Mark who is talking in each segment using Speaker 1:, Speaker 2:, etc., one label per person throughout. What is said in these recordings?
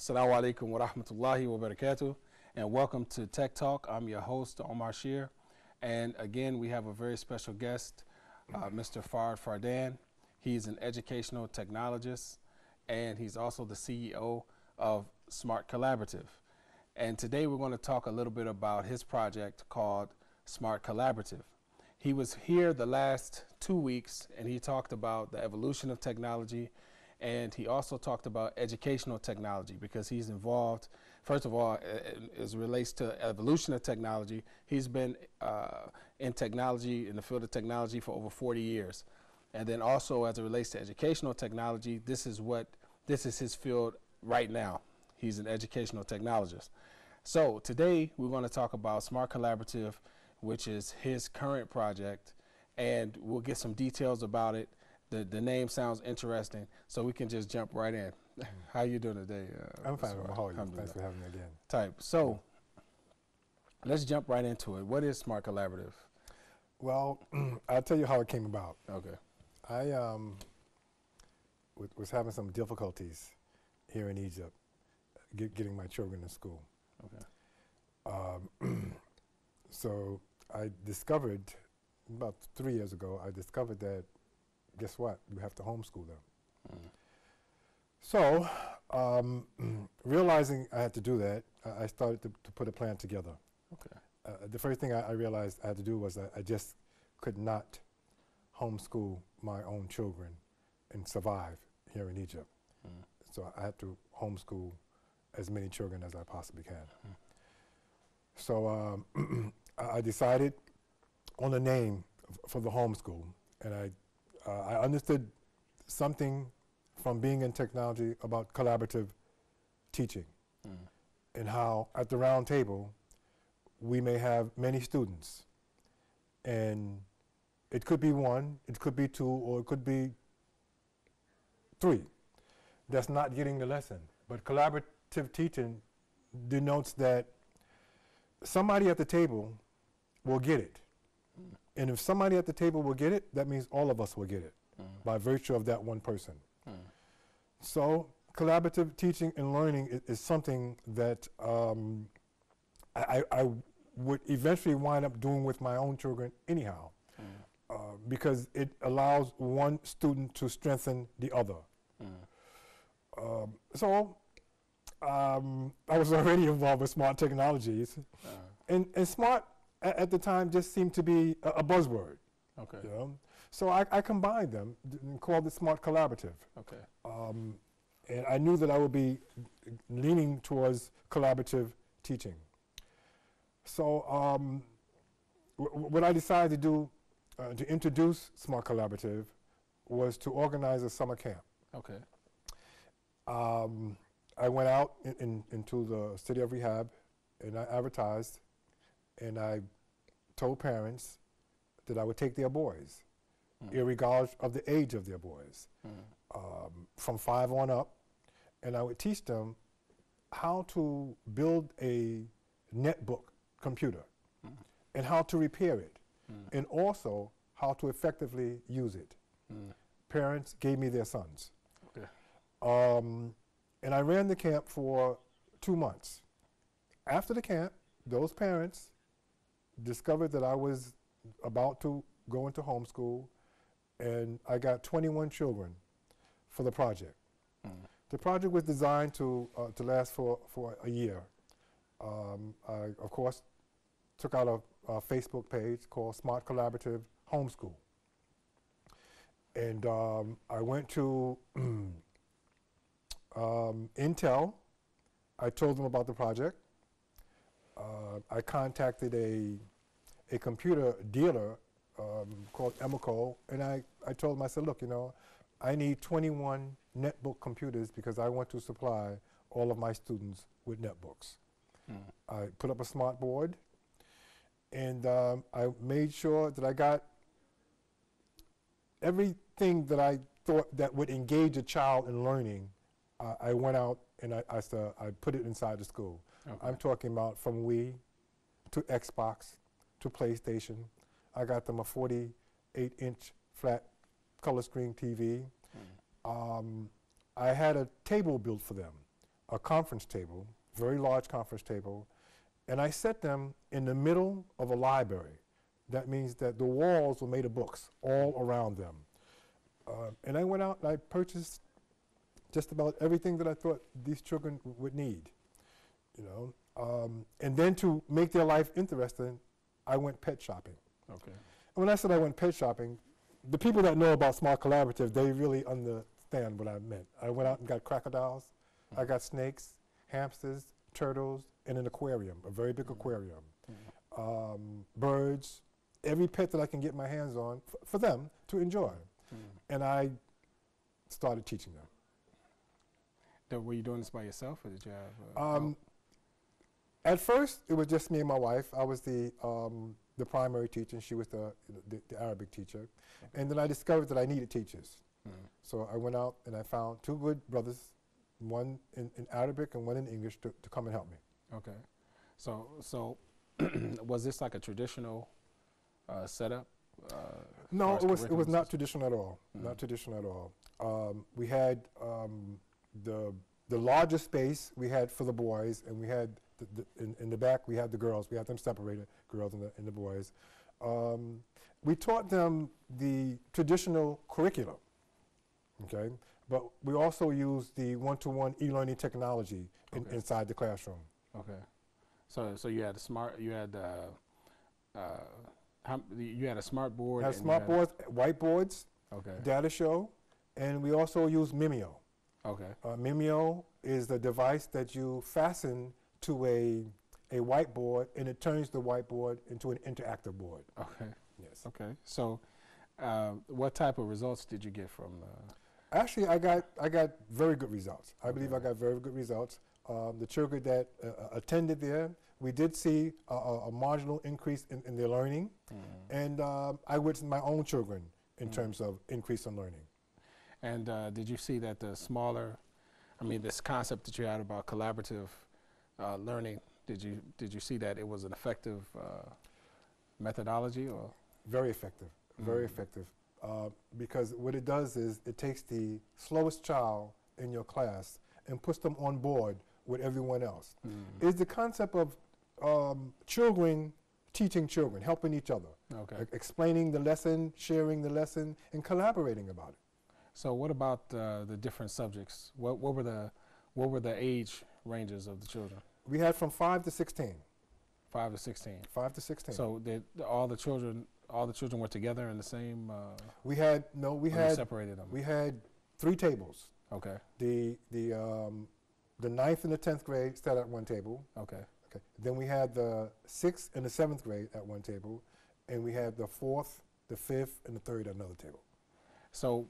Speaker 1: Assalamu alaikum wa rahmatullahi wa barakatuh, and welcome to Tech Talk. I'm your host, Omar Shear, and again, we have a very special guest, Mr. Fard Fardan. He's an educational technologist, and he's also the CEO of Smart Collaborative. And today we're going to talk a little bit about his project called Smart Collaborative. He was here the last 2 weeks, and he talked about the evolution of technology, and he also talked about educational technology because he's involved, first of all, as it relates to evolution of technology, he's been in technology, in the field of technology for over 40 years. And then also as it relates to educational technology, this is his field right now. He's an educational technologist. So today we're going to talk about Smart Collaborative, which is his current project, and we'll get some details about it. The name sounds interesting, so we can just jump right in. How you doing today?
Speaker 2: I'm fine. How are you? Thanks for having me again.
Speaker 1: So let's jump right into it. What is Smart Collaborative?
Speaker 2: Well, I'll tell you how it came about.
Speaker 1: Okay.
Speaker 2: I was having some difficulties here in Egypt getting my children to school.
Speaker 1: Okay.
Speaker 2: So I discovered, about 3 years ago, I discovered that, guess what? You have to homeschool them. Mm. So realizing I had to do that, I started to put a plan together.
Speaker 1: Okay.
Speaker 2: The first thing I realized I had to do was I just could not homeschool my own children and survive here in Egypt. Mm. So I had to homeschool as many children as I possibly can. Mm. So I decided on a name for the homeschool, and I understood something from being in technology about collaborative teaching, and how at the round table we may have many students, and it could be one, it could be two, or it could be three that's not getting the lesson. But collaborative teaching denotes that somebody at the table will get it. And if somebody at the table will get it, that means all of us will get it by virtue of that one person. So collaborative teaching and learning is something that I would eventually wind up doing with my own children anyhow, because it allows one student to strengthen the other. So I was already involved with smart technologies, and smart at the time just seemed to be a buzzword.
Speaker 1: Okay.
Speaker 2: You know? So I combined them and called it Smart Collaborative.
Speaker 1: Okay.
Speaker 2: And I knew that I would be leaning towards collaborative teaching. So what I decided to do to introduce Smart Collaborative was to organize a summer camp.
Speaker 1: Okay.
Speaker 2: I went out into the city of Rehab, and I advertised, and I told parents that I would take their boys, irregardless of the age of their boys, from 5 on up, and I would teach them how to build a netbook computer and how to repair it, and also how to effectively use it. Parents gave me their sons.
Speaker 1: Okay.
Speaker 2: And I ran the camp for 2 months. After the camp, those parents discovered that I was about to go into homeschool, and I got 21 children for the project. The project was designed to last for a year. I, of course, took out a Facebook page called Smart Collaborative Homeschool. And I went to Intel. I told them about the project. I contacted a computer dealer called Emico, and I told him, I said, look, you know, I need 21 netbook computers because I want to supply all of my students with netbooks. I put up a smart board, and I made sure that I got everything that I thought that would engage a child in learning. I went out and I put it inside the school. Okay. I'm talking about from Wii to Xbox to PlayStation. I got them a 48-inch flat color screen TV. I had a table built for them a conference table, very large conference table, and I set them in the middle of a library. That means that the walls were made of books all around them. And I went out and I purchased just about everything that I thought these children would need, you know. And then to make their life interesting, I went pet shopping.
Speaker 1: Okay.
Speaker 2: And when I said I went pet shopping, the people that know about Smart Collaborative, they really understand what I meant. I went out and got crocodiles, I got snakes, hamsters, turtles, and an aquarium, a very big aquarium. Birds, every pet that I can get my hands on for them to enjoy. And I started teaching them.
Speaker 1: Were you doing this by yourself, or did you have?
Speaker 2: At first, it was just me and my wife. I was the primary teacher, and she was the Arabic teacher. Okay. And then I discovered that I needed teachers. So I went out and I found two good brothers, one in Arabic and one in English, to come and help me.
Speaker 1: Okay. So was this like a traditional setup?
Speaker 2: No, it was not traditional at all. Not traditional at all. We had the largest space we had for the boys, and we had in the back we had the girls. We had them separated, girls and the boys. We taught them the traditional curriculum, okay? But we also used the one-to-one e-learning technology inside the classroom.
Speaker 1: Okay. So you had you had a smart board.
Speaker 2: Had smart boards, whiteboards, data show, and we also use Mimeo.
Speaker 1: Okay.
Speaker 2: Mimeo is the device that you fasten to a whiteboard, and it turns the whiteboard into an interactive board.
Speaker 1: Okay.
Speaker 2: Yes.
Speaker 1: Okay. So, what type of results did you get from?
Speaker 2: Actually, I got very good results. I believe I got very good results. The children that attended there, we did see a marginal increase in their learning, and I witnessed my own children in terms of increase in learning.
Speaker 1: And did you see that the smaller, this concept that you had about collaborative learning, did you see that it was an effective methodology? Or?
Speaker 2: Very effective, very effective. Because what it does is it takes the slowest child in your class and puts them on board with everyone else. It's the concept of children teaching children, helping each other, explaining the lesson, sharing the lesson, and collaborating about it.
Speaker 1: So what about the different subjects? What were the age ranges of the children?
Speaker 2: We had from 5 to 16.
Speaker 1: 5 to 16.
Speaker 2: 5 to 16.
Speaker 1: So all the children were together in the same.
Speaker 2: We had
Speaker 1: separated them.
Speaker 2: We had 3 tables.
Speaker 1: Okay.
Speaker 2: The 9th and the 10th grade sat at one table.
Speaker 1: Okay.
Speaker 2: Okay. Then we had the 6th and the 7th grade at one table, and we had the 4th, the 5th, and the 3rd at another table.
Speaker 1: So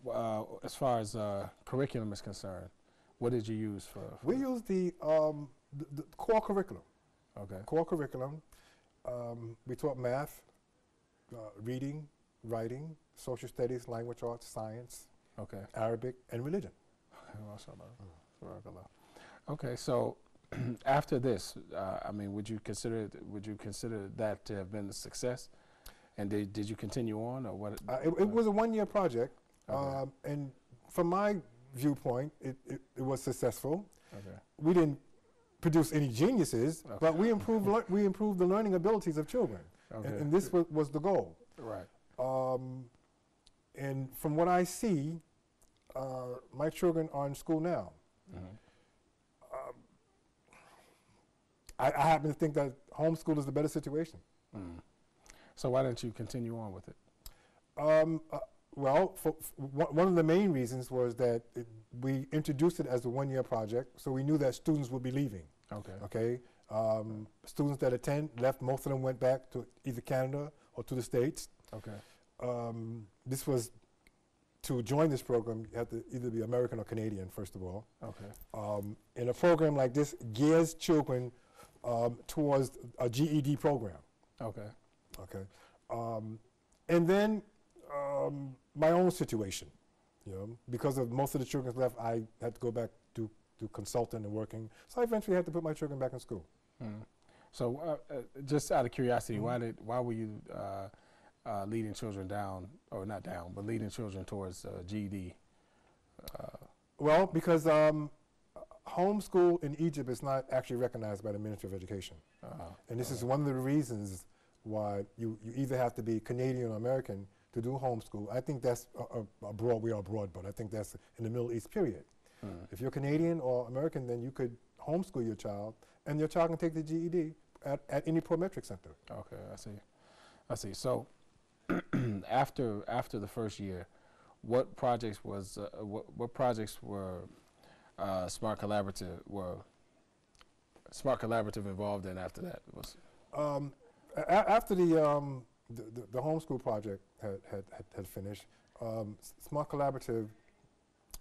Speaker 1: as far as curriculum is concerned, what did you use for
Speaker 2: we used the core curriculum.
Speaker 1: Okay.
Speaker 2: Core curriculum. We taught math, reading, writing, social studies, language arts, science, Arabic, and religion.
Speaker 1: Okay, so after this, would you consider that to have been a success? And did you continue on, or what?
Speaker 2: It was a one-year project, and from my viewpoint, it was successful. Okay. We didn't produce any geniuses, but we improved the learning abilities of children, and this was the goal.
Speaker 1: Right.
Speaker 2: And from what I see, my children are in school now. I happen to think that homeschool is the better situation.
Speaker 1: So why didn't you continue on with it?
Speaker 2: Well, one of the main reasons was that we introduced it as a one-year project, so we knew that students would be leaving. Okay. Students that left, most of them went back to either Canada or to the States. Okay. This was, to join this program, you have to either be American or Canadian, first of all. Okay. And a program like this gears children towards a GED program. Okay. Okay. And then my own situation, because of most of the children left, I had to go back to consulting and working. So I eventually had to put my children back in school.
Speaker 1: So just out of curiosity, why were you leading children down, or not down, but leading children towards GED?
Speaker 2: Well, because Homeschool in Egypt is not actually recognized by the Ministry of Education. And this is one of the reasons why you either have to be Canadian or American to do homeschool. I think that's abroad, we are abroad, but I think that's in the Middle East, period. If you're Canadian or American, then you could homeschool your child, and your child can take the GED at any prometric center.
Speaker 1: Okay, I see. So after the first year, what projects were Smart Collaborative involved in after that?
Speaker 2: After the homeschool project had finished, Smart Collaborative,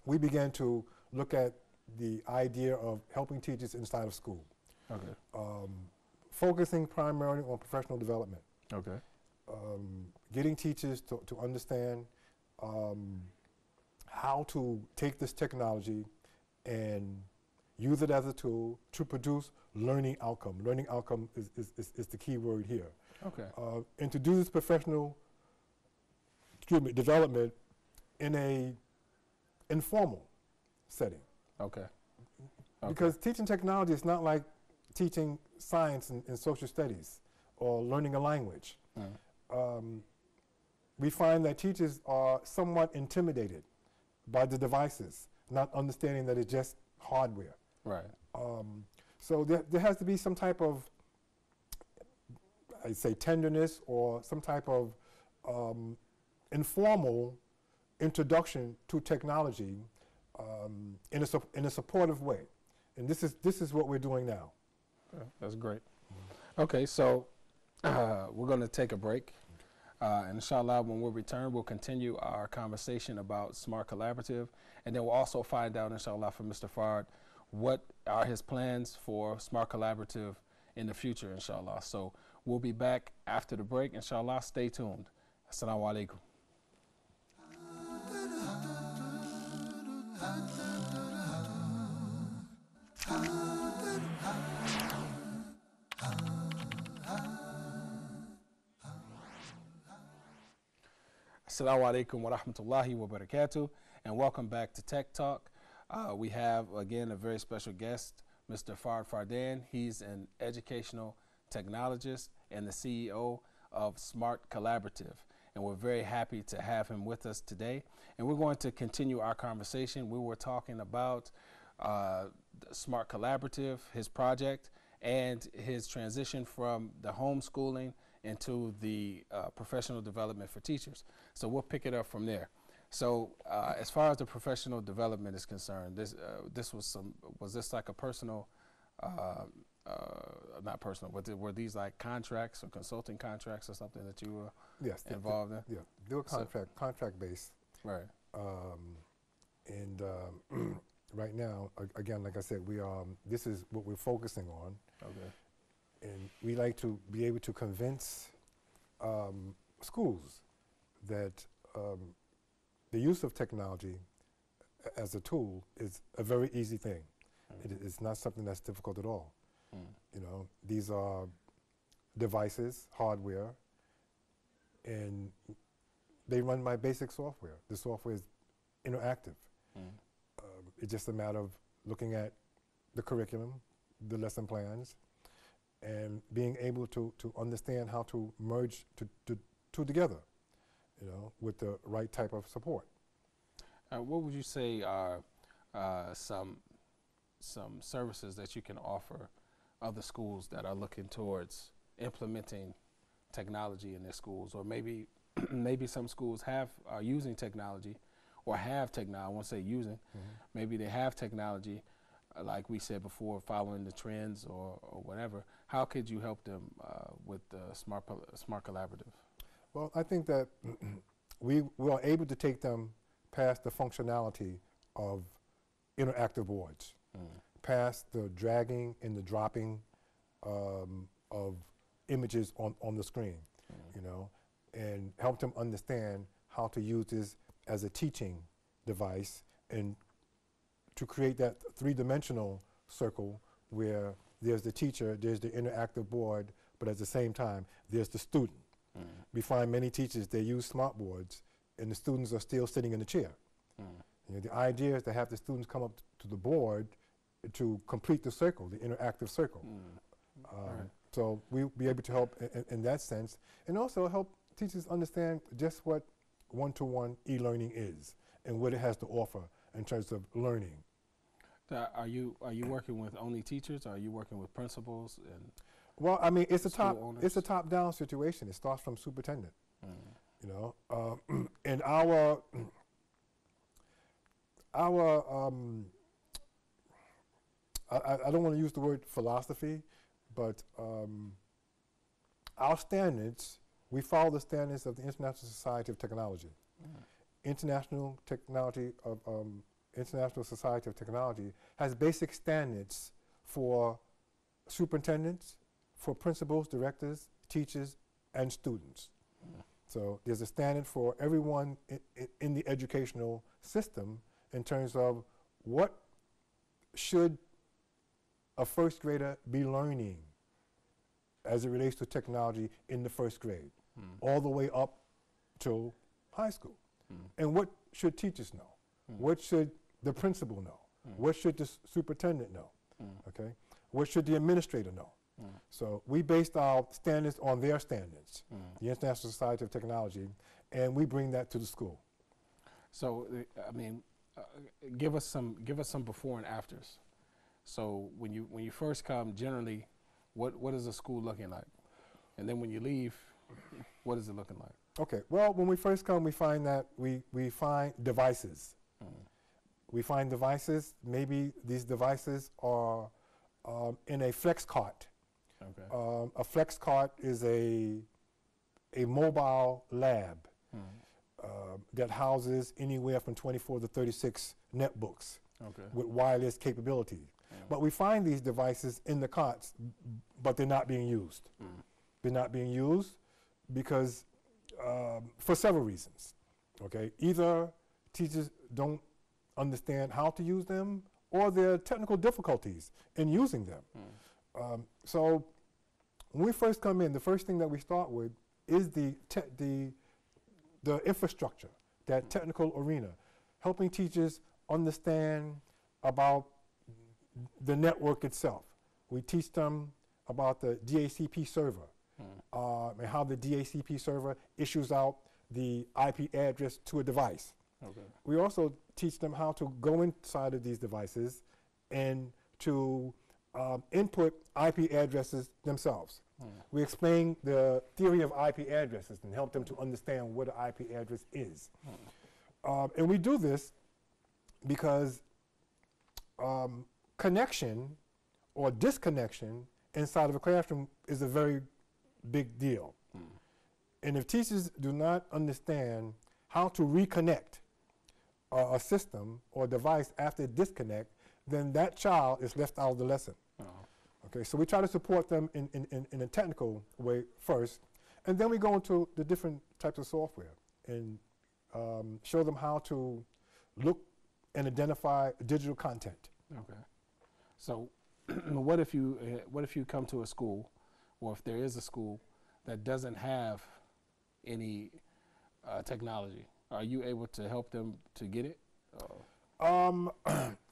Speaker 2: we began to look at the idea of helping teachers inside of school.
Speaker 1: Okay.
Speaker 2: Focusing primarily on professional development.
Speaker 1: Okay.
Speaker 2: Getting teachers to understand how to take this technology and use it as a tool to produce learning outcome. Learning outcome is the key word here.
Speaker 1: Okay.
Speaker 2: And to do this professional development in a informal setting.
Speaker 1: Okay.
Speaker 2: Because teaching technology is not like teaching science and social studies or learning a language. We find that teachers are somewhat intimidated by the devices, not understanding that it's just hardware.
Speaker 1: Right.
Speaker 2: So there has to be some type of, I'd say, tenderness or some type of informal introduction to technology in a supportive way. And this is what we're doing now.
Speaker 1: Okay, that's great. Okay, so we're going to take a break. And inshallah, when we return, we'll continue our conversation about Smart Collaborative. And then we'll also find out, inshallah, from Mr. Fard, what are his plans for Smart Collaborative in the future, inshallah. So we'll be back after the break, inshallah. Stay tuned. Assalamu alaikum. Assalamu alaikum wa rahmatullahi wa barakatuh, and welcome back to Tech Talk. We have, again, a very special guest, Mr. Fard Fardan. He's an educational technologist and the CEO of Smart Collaborative, and we're very happy to have him with us today. And we're going to continue our conversation. We were talking about Smart Collaborative, his project, and his transition from the homeschooling into the professional development for teachers. So we'll pick it up from there. So as far as the professional development is concerned, was this like a personal, not personal, were these like contracts or consulting contracts or something that you were involved in?
Speaker 2: Yeah, they were contract based.
Speaker 1: Right.
Speaker 2: And right now, again, like I said, this is what we're focusing on.
Speaker 1: Okay.
Speaker 2: And we like to be able to convince schools that the use of technology as a tool is a very easy thing. It's not something that's difficult at all. You know, these are devices, hardware, and they run by basic software. The software is interactive. It's just a matter of looking at the curriculum, the lesson plans, and being able to understand how to merge two together, you know, with the right type of support.
Speaker 1: What would you say are some services that you can offer other schools that are looking towards implementing technology in their schools, or maybe maybe some schools are using technology, or have technology? I won't say using. Maybe they have technology, like we said before, following the trends or whatever. How could you help them with the Smart Collaborative?
Speaker 2: Well, I think that we are able to take them past the functionality of interactive boards, past the dragging and the dropping of images on the screen, you know, and help them understand how to use this as a teaching device and to create that three-dimensional circle where there's the teacher, there's the interactive board, but at the same time, there's the student. We find many teachers, they use smart boards, and the students are still sitting in the chair. You know, the idea is to have the students come up to the board to complete the circle, the interactive circle.
Speaker 1: Right.
Speaker 2: So we'll be able to help in that sense, and also help teachers understand just what one-to-one e-learning is and what it has to offer in terms of learning.
Speaker 1: Are you working with only teachers? Or are you working with principals and
Speaker 2: Well, I mean, it's a
Speaker 1: owners?
Speaker 2: top-down situation. It starts from superintendent.
Speaker 1: Mm.
Speaker 2: You know, and our I don't want to use the word philosophy, but our standards, we follow the standards of the International Society of Technology. International Society of Technology has basic standards for superintendents, for principals, directors, teachers, and students. So there's a standard for everyone in the educational system in terms of what should a first grader be learning as it relates to technology in the first grade, all the way up to high school. And what should teachers know? What should the principal know? What should the superintendent know? Okay? What should the administrator know? So we based our standards on their standards, the International Society of Technology, and we bring that to the school.
Speaker 1: So, I mean, give us some before and afters. So when you first come, generally, what is the school looking like? And then when you leave, what is it looking like?
Speaker 2: Okay, well, when we first come, we find that we find devices. We find devices, maybe these devices are in a flex cart.
Speaker 1: Okay.
Speaker 2: A flex cart is a mobile lab that houses anywhere from 24 to 36 netbooks with wireless capability. But we find these devices in the carts, but they're not being used. They're not being used because for several reasons. Okay, either teachers don't understand how to use them, or there are technical difficulties in using them. So when we first come in, the first thing that we start with is the infrastructure, that technical arena, helping teachers understand about the network itself. We teach them about the DHCP server and how the DHCP server issues out the IP address to a device. We also teach them how to go inside of these devices and to input IP addresses themselves. We explain the theory of IP addresses and help them to understand what an IP address is. And we do this because connection or disconnection inside of a classroom is a very big deal. And if teachers do not understand how to reconnect a system or device after disconnect, then that child is left out of the lesson. Okay, so we try to support them in a technical way first, and then we go into the different types of software and show them how to look and identify digital content.
Speaker 1: Okay. So what if you come to a school, or if there is a school that doesn't have any technology? Are you able to help them to get it?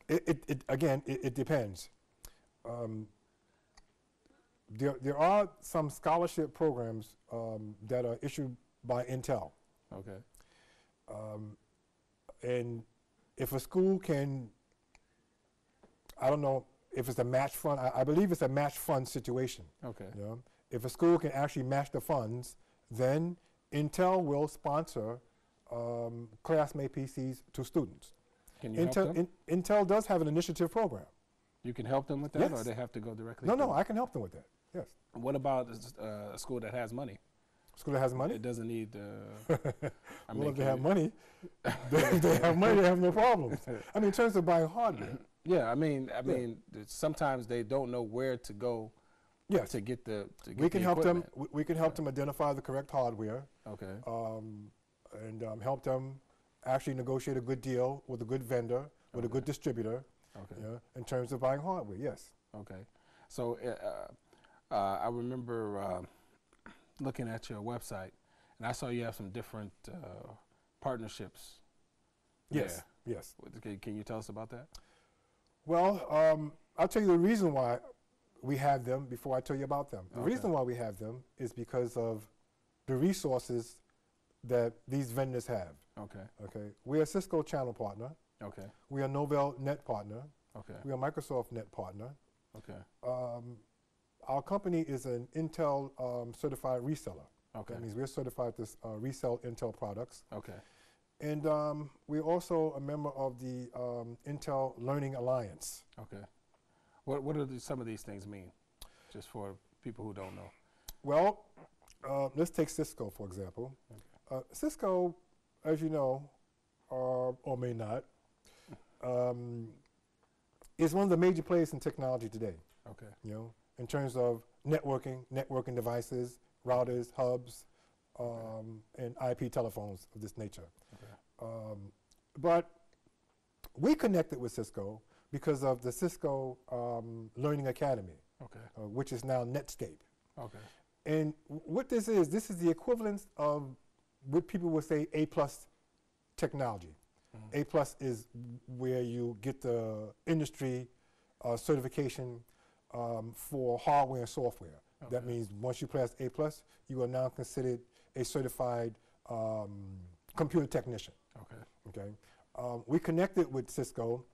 Speaker 2: It depends. There are some scholarship programs that are issued by Intel.
Speaker 1: Okay.
Speaker 2: And if a school can, I don't know if it's a match fund, I believe it's a match fund situation.
Speaker 1: Okay.
Speaker 2: You know? If a school can actually match the funds, then Intel will sponsor classmate PCs to students.
Speaker 1: Can you help them?
Speaker 2: Intel does have an initiative program.
Speaker 1: You can help them with that,
Speaker 2: Yes.
Speaker 1: or they have to go directly?
Speaker 2: No, I can help them with that, yes.
Speaker 1: What about a school that has money?
Speaker 2: School that has money?
Speaker 1: It doesn't need.
Speaker 2: Well, if they have money, if they have money, they have no problems. I mean, in terms of buying hardware.
Speaker 1: Yeah, I mean, sometimes they don't know where to go.
Speaker 2: Yes.
Speaker 1: To get the.
Speaker 2: We can help them. We can help them identify the correct hardware.
Speaker 1: Okay.
Speaker 2: And help them actually negotiate a good deal with a good vendor, with a good distributor.
Speaker 1: Okay.
Speaker 2: In terms of buying hardware, yes.
Speaker 1: Okay. So I remember looking at your website, and I saw you have some different partnerships.
Speaker 2: Yes. Yes.
Speaker 1: Can you tell us about that?
Speaker 2: Well, I'll tell you the reason why we have them before I tell you about them. The
Speaker 1: Okay.
Speaker 2: reason why we have them is because of the resources that these vendors have.
Speaker 1: Okay.
Speaker 2: Okay, we're a Cisco channel partner.
Speaker 1: Okay.
Speaker 2: We are Novell Net partner.
Speaker 1: Okay.
Speaker 2: We are Microsoft Net partner.
Speaker 1: Okay.
Speaker 2: Our company is an Intel certified reseller.
Speaker 1: Okay.
Speaker 2: That means we're certified to resell Intel products.
Speaker 1: Okay.
Speaker 2: And we're also a member of the Intel Learning Alliance.
Speaker 1: Okay. What do some of these things mean, just for people who don't know?
Speaker 2: Well, let's take Cisco, for example.
Speaker 1: Okay.
Speaker 2: Cisco, as you know, or may not, is one of the major players in technology today.
Speaker 1: Okay.
Speaker 2: You know, in terms of networking devices, routers, hubs, and IP telephones of this nature.
Speaker 1: Okay.
Speaker 2: But we connected with Cisco because of the Cisco Learning Academy,
Speaker 1: Okay.
Speaker 2: which is now Netscape.
Speaker 1: Okay.
Speaker 2: And what this is the equivalent of what people would say A+ technology.
Speaker 1: Mm-hmm.
Speaker 2: A+ is where you get the industry certification for hardware and software.
Speaker 1: Okay.
Speaker 2: That means once you pass A+, you are now considered a certified computer technician.
Speaker 1: Okay.
Speaker 2: Okay. We connected with Cisco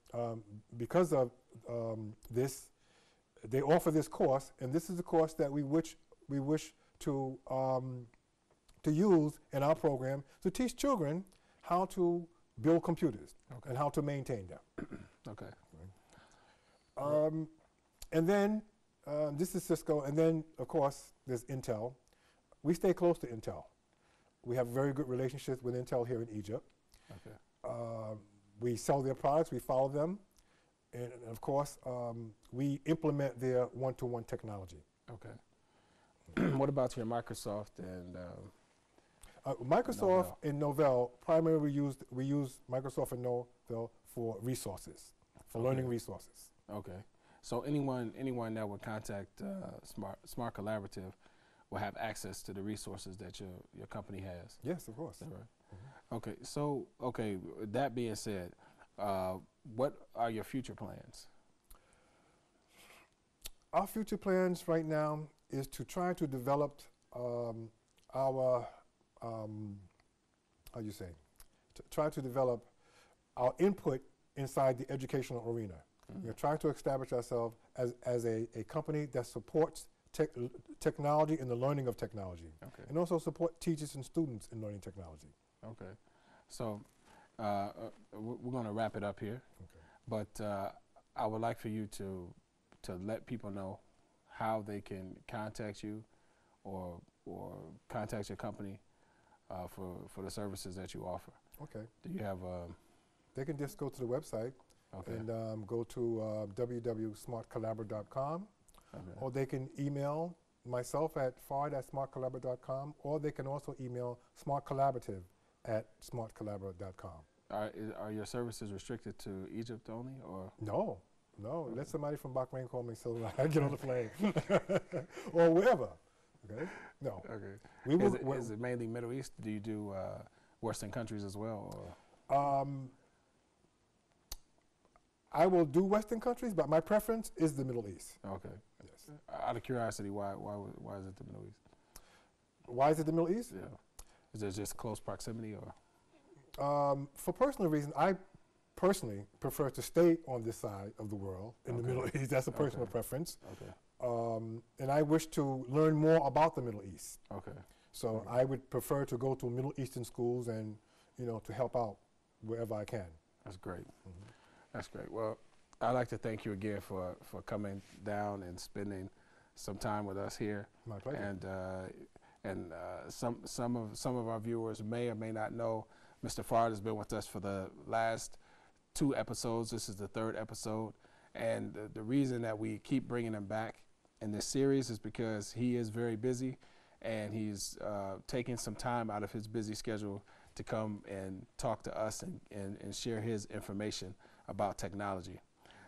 Speaker 2: because of this. They offer this course, and this is the course that we wish to use in our program to teach children how to build computers.
Speaker 1: Okay.
Speaker 2: And how to maintain them.
Speaker 1: Okay.
Speaker 2: And then this is Cisco, and then of course there's Intel. We stay close to Intel. We have very good relationships with Intel here in Egypt.
Speaker 1: Okay.
Speaker 2: We sell their products, we follow them, and of course we implement their one-to-one technology.
Speaker 1: Okay. What about your Microsoft and
Speaker 2: Microsoft
Speaker 1: Novell?
Speaker 2: and Novell, primarily we use Microsoft and Novell for resources, for
Speaker 1: Okay.
Speaker 2: learning resources.
Speaker 1: Okay. So anyone that would contact Smart Collaborative will have access to the resources that your company has.
Speaker 2: Yes, of course.
Speaker 1: Is that right? Okay. So with that being said, what are your future plans?
Speaker 2: Our future plans right now is to try to develop our try to develop our input inside the educational arena.
Speaker 1: Mm-hmm.
Speaker 2: We're trying to establish ourselves as a company that supports technology and the learning of technology,
Speaker 1: Okay.
Speaker 2: and also support teachers and students in learning technology.
Speaker 1: Okay. So we're going to wrap it up here,
Speaker 2: Okay.
Speaker 1: but I would like for you to let people know how they can contact you or contact your company for the services that you offer.
Speaker 2: Okay.
Speaker 1: Do you have
Speaker 2: They can just go to the website
Speaker 1: okay.
Speaker 2: and go to www.smartcollabor.com,
Speaker 1: Okay.
Speaker 2: or they can email myself at fard@smartcollabor.com, or they can also email smartcollaborative@smartcollabor.com.
Speaker 1: Are your services restricted to Egypt only, or?
Speaker 2: No. Let somebody from Bahrain call me so I get on the plane, or wherever. Okay. No.
Speaker 1: Okay. Is it mainly Middle East? Do you do Western countries as well, or?
Speaker 2: I will do Western countries, but my preference is the Middle East.
Speaker 1: Okay.
Speaker 2: Yes.
Speaker 1: Out of curiosity, why is it the Middle East?
Speaker 2: Why is it the Middle East?
Speaker 1: Yeah. Is there just close proximity, or?
Speaker 2: For personal reasons, I personally prefer to stay on this side of the world in the
Speaker 1: Okay.
Speaker 2: Middle East. That's a personal
Speaker 1: Okay.
Speaker 2: preference.
Speaker 1: Okay.
Speaker 2: And I wish to learn more about the Middle East.
Speaker 1: Okay.
Speaker 2: So
Speaker 1: Okay.
Speaker 2: I would prefer to go to Middle Eastern schools and, to help out wherever I can.
Speaker 1: That's great.
Speaker 2: Mm-hmm.
Speaker 1: That's great. Well, I'd like to thank you again for coming down and spending some time with us here.
Speaker 2: My pleasure.
Speaker 1: And some of our viewers may or may not know Mr. Fard has been with us for the last 2 episodes. This is the 3rd episode, and the reason that we keep bringing him back in this series is because he is very busy, and he's taking some time out of his busy schedule to come and talk to us and share his information about technology.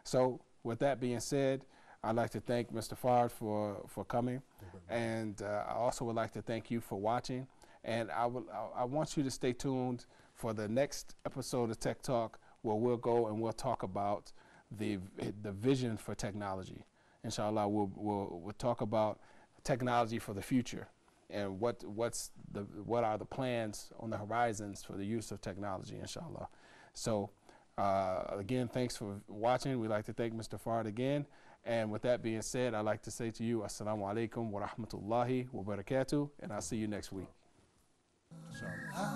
Speaker 1: So with that being said, I'd like to thank Mr. Fard for coming, and I also would like to thank you for watching, and I want you to stay tuned for the next episode of Tech Talk, where we'll go and we'll talk about the vision for technology. Inshallah, we'll talk about technology for the future and what are the plans on the horizons for the use of technology, inshallah. So again, thanks for watching. We'd like to thank Mr. Fard again. And with that being said, I'd like to say to you, Assalamu alaikum wa rahmatullahi wa barakatuh, and I'll see you next week. Inshallah.